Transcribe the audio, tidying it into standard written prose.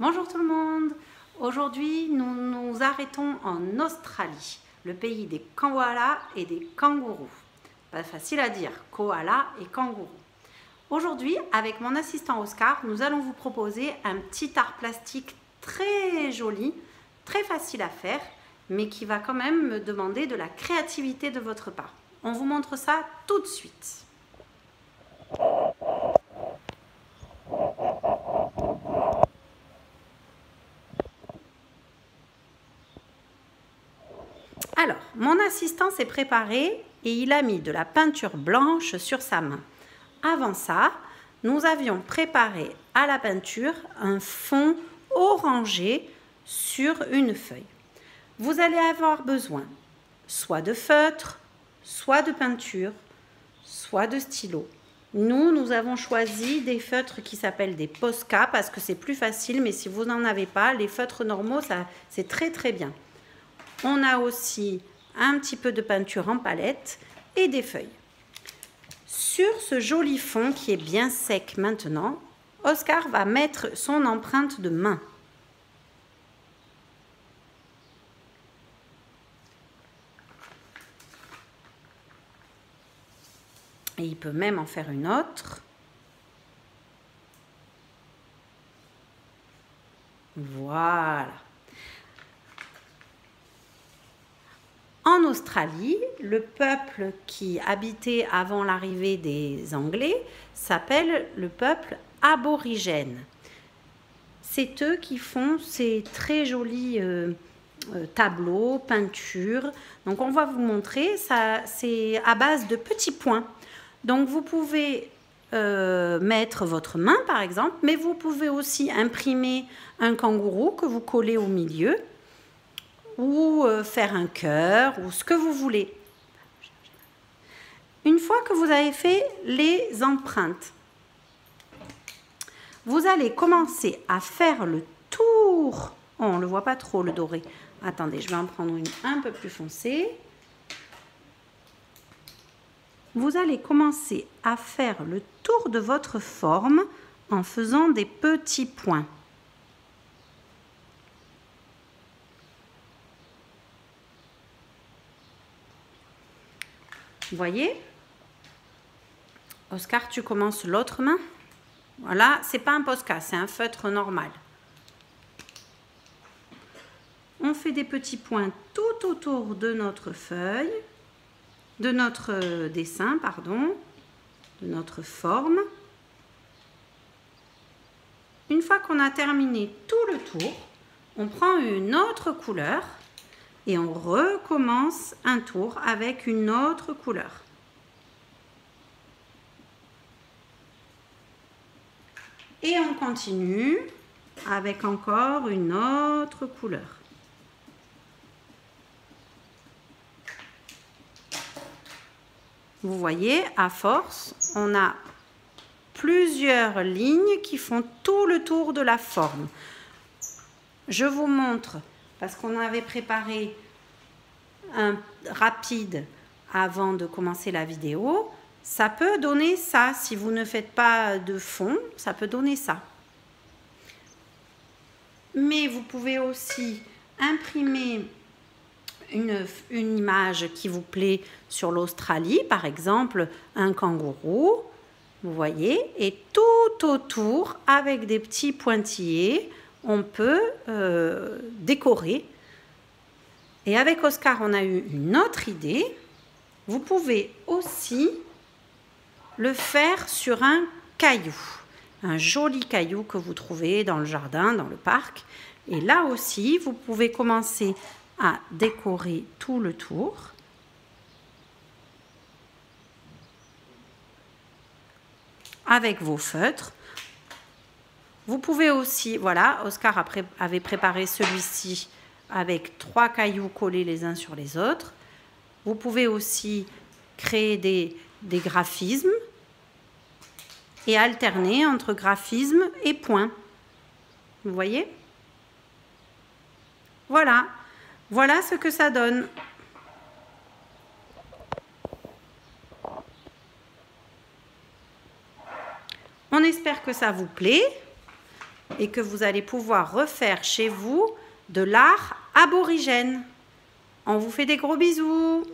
Bonjour tout le monde. Aujourd'hui, nous nous arrêtons en Australie, le pays des koalas et des kangourous. Pas facile à dire, koala et kangourou. Aujourd'hui, avec mon assistant Oscar, nous allons vous proposer un petit art plastique très joli, très facile à faire, mais qui va quand même me demander de la créativité de votre part. On vous montre ça tout de suite. Alors, mon assistant s'est préparé et il a mis de la peinture blanche sur sa main. Avant ça, nous avions préparé à la peinture un fond orangé sur une feuille. Vous allez avoir besoin soit de feutre, soit de peinture, soit de stylo. Nous avons choisi des feutres qui s'appellent des Posca parce que c'est plus facile, mais si vous n'en avez pas, les feutres normaux, c'est très bien. On a aussi un petit peu de peinture en palette et des feuilles. Sur ce joli fond qui est bien sec maintenant, Oscar va mettre son empreinte de main. Et il peut même en faire une autre. Voilà. En Australie, le peuple qui habitait avant l'arrivée des Anglais s'appelle le peuple aborigène. C'est eux qui font ces très jolis tableaux, peintures. Donc on va vous montrer, c'est à base de petits points. Donc vous pouvez mettre votre main par exemple, mais vous pouvez aussi imprimer un kangourou que vous collez au milieu, ou faire un cœur, ou ce que vous voulez. Une fois que vous avez fait les empreintes, vous allez commencer à faire le tour. Oh, on ne le voit pas trop, le doré. Attendez, je vais en prendre une un peu plus foncée. Vous allez commencer à faire le tour de votre forme en faisant des petits points. Vous voyez? Oscar, tu commences l'autre main. Voilà, c'est pas un Posca, c'est un feutre normal. On fait des petits points tout autour de notre feuille, de notre dessin, pardon, de notre forme. Une fois qu'on a terminé tout le tour, on prend une autre couleur et on recommence un tour avec une autre couleur. Et on continue avec encore une autre couleur. Vous voyez, à force, on a plusieurs lignes qui font tout le tour de la forme. Je vous montre, parce qu'on avait préparé un rapide avant de commencer la vidéo, ça peut donner ça. Si vous ne faites pas de fond, ça peut donner ça. Mais vous pouvez aussi imprimer une image qui vous plaît sur l'Australie, par exemple un kangourou, vous voyez, et tout autour, avec des petits pointillés, on peut décorer. Et avec Oscar, on a eu une autre idée. Vous pouvez aussi le faire sur un caillou, un joli caillou que vous trouvez dans le jardin, dans le parc. Et là aussi, vous pouvez commencer à décorer tout le tour. Avec vos feutres. Vous pouvez aussi, voilà, Oscar avait préparé celui-ci avec 3 cailloux collés les uns sur les autres. Vous pouvez aussi créer des graphismes et alterner entre graphismes et points. Vous voyez? Voilà. Voilà ce que ça donne. On espère que ça vous plaît. et que vous allez pouvoir refaire chez vous de l'art aborigène. On vous fait des gros bisous.